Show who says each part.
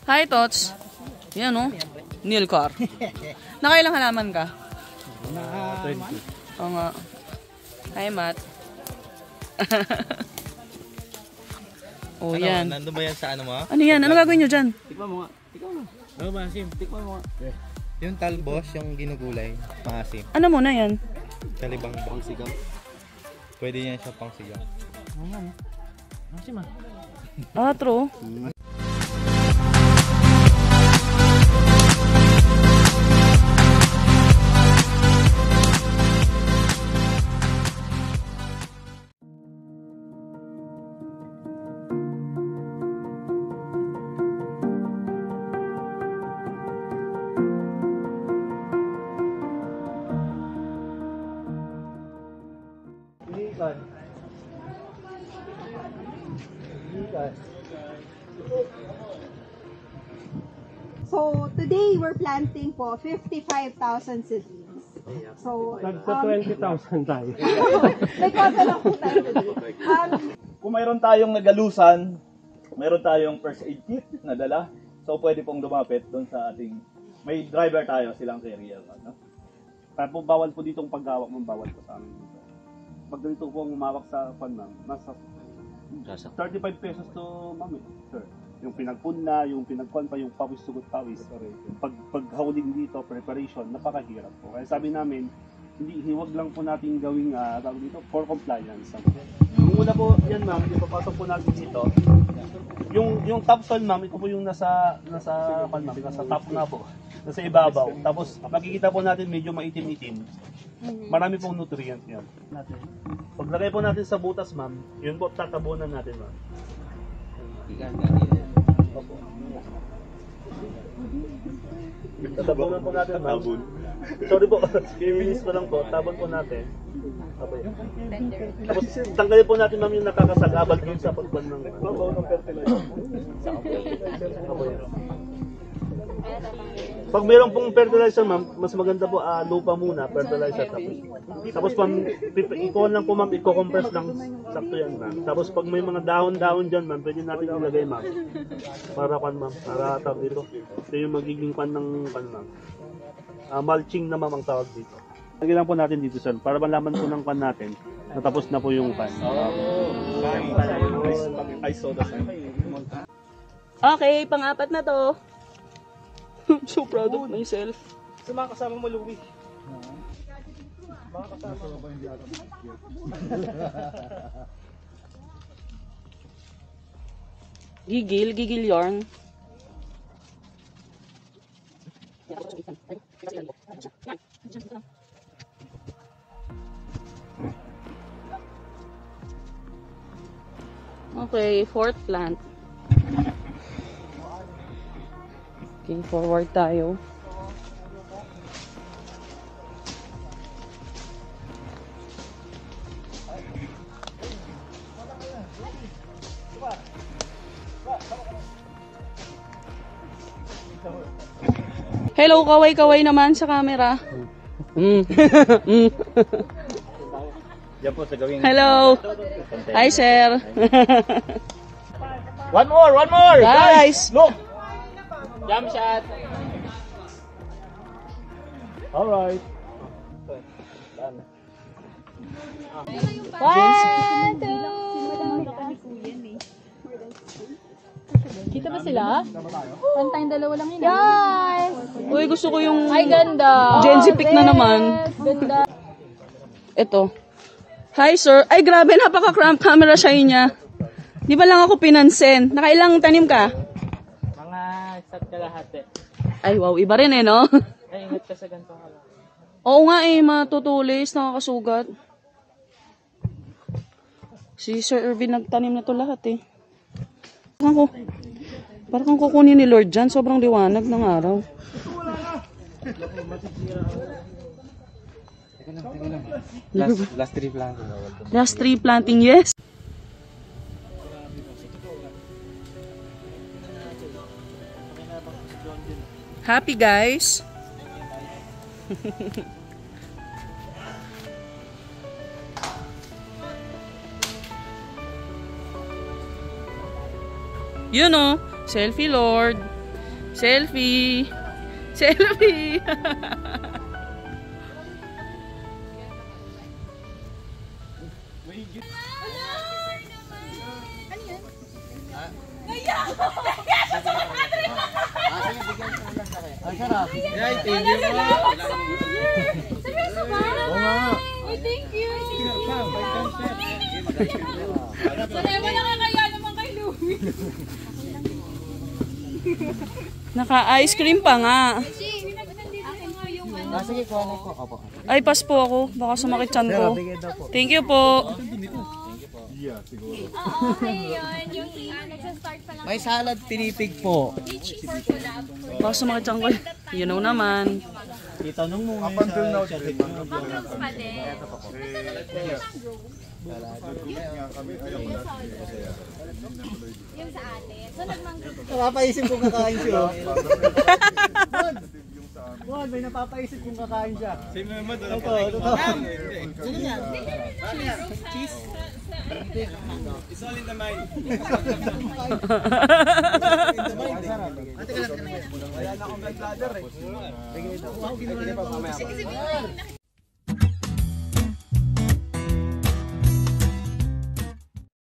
Speaker 1: Hi, Tots. Yan, oh. Nilcar. Nakailang halaman ka? 20. Oo nga. Hi, Matt. Oh, ano, yan.
Speaker 2: Nandun ba yan sa ano mo?
Speaker 1: Ano yan? Ano gagawin nyo dyan?
Speaker 3: Tikman mo nga. Tikman mo. Ano ba, Sim? Tikman mo nga.
Speaker 2: Yung talbos, yung ginugulay, maasim.
Speaker 1: Ano muna yan?
Speaker 2: Kalibang pangsigaw. Pwede yan siya pangsigaw.
Speaker 3: Oo nga, no? Maasim ah.
Speaker 1: Ah, true.
Speaker 4: So, today we're planting po 55,000 seedlings. So,
Speaker 3: Nagsa 20,000 tayo.
Speaker 4: may kota lang po tayo today.
Speaker 5: Kung mayroon tayong nagalusan, mayroon tayong first aid kit na dala. So, pwede pong lumapit doon sa ating, may driver tayo, silang carrier. No?
Speaker 3: Kaya po bawal po ditong paghawak mo, bawal po sa amin dito. Pag ganito po ang umawak sa pan, ma'am, nasa 35 pesos to, ma'am, sir. Yung pinagpunla, yung pinagkuhan pa, yung pawis, sugot pawis. Pag-holding dito, preparation, napakahirap po. Kaya sabi namin, hiwag lang po natin gawing dito for compliance. Yung una po, yan ma'am, ipapasok po natin dito. Yung top soil ma'am, ito po yung nasa top na po. Nasa ibabaw. Tapos makikita po natin medyo maitim-itim. Marami pong nutrient yan. Paglagay po natin sa butas ma'am, yun po tatabunan natin ma'am. Opo. Tatabunan po natin ma'am. Sorry po, i-release ko lang po. Tabon po natin. Okay. Tapos tanggalin po natin ma'am yung nakakasagabal dun sa pagban ng fertilizer. Pag mayroon pong fertilizer ma'am, mas maganda po lupa muna, fertilizer tapos ikaw lang po ma'am, i-compress lang sakto yan ma'am. Tapos pag may mga dahon-dahon dyan ma'am, pwede natin ilagay ma'am. Para ma'am, para tawag dito. Ito yung magiging pan ng ma'am. Mulching na ma'am ang tawag dito. Lagyan lang po natin dito sir, para malaman po ng pan natin, natapos na po yung pan.
Speaker 1: Okay, pang-apat na to. I'm so proud of myself.
Speaker 3: Sa mga kasama mo, Louie. Mga kasama mo.
Speaker 1: Gigil yarn. Okay, fourth plant. Okay, forward tayo. Hello, kaway-kaway naman sa camera.
Speaker 2: Yan po sa gawing...
Speaker 1: Hello. Hi, sir.
Speaker 5: One more!
Speaker 1: Guys!
Speaker 5: Look!
Speaker 3: Jump shot!
Speaker 5: Alright.
Speaker 1: One, two.
Speaker 6: Kita ba sila? Pantayang dalawa lang yun.
Speaker 1: Guys! Uy, gusto ko yung...
Speaker 6: Ay, ganda.
Speaker 1: Gen Z pic na naman.
Speaker 6: Ganda.
Speaker 1: Ito. Hi, sir. Ay, grabe. Napaka-cramp camera shy niya. Di ba lang ako pinansin? Nakailang tanim ka?
Speaker 3: Mga isat kalahati.
Speaker 1: Ay, wow. Iba rin eh, no?
Speaker 3: Ay, ingat ka sa ganito ka lang.
Speaker 1: Oo nga eh. Matutulis. Nakakasugat. Si Sir Irvin nagtanim na to lahat eh. Parang kukunin ni Lord dyan. Sobrang liwanag ng araw.
Speaker 2: Last tree planting.
Speaker 1: Last tree planting, yes. Happy guys. Yun o. Selfie Lord. Selfie. Selfie.
Speaker 6: Seryoso ba? Ay, thank you. Sanay mo nakakaya naman kay Louie.
Speaker 1: Naka-ice cream pa nga.
Speaker 7: Sige, kuha na po. Opo.
Speaker 1: Ay, pass po ako. Baka sumakit tiyan ko. Thank you po.
Speaker 6: Oo, okay yun. Yung nagsa-start pa lang.
Speaker 7: May salad tinipig po.
Speaker 6: Peachy for collab.
Speaker 1: Baka sumakit tiyan ko. You know naman.
Speaker 5: Itanong mo ngayon sa chat mo.
Speaker 6: Pag-groups pa din. Yung sa atin. So, nag-manggroup.
Speaker 7: Napapaisip kung kakain siya. Juan, may napapaisip kung kakain siya.
Speaker 5: Si Mama doon.
Speaker 7: Ito. Sino yan? Cheese.
Speaker 5: It's all in the mind.
Speaker 7: Wala na akong blood ladder eh. Sige, ito.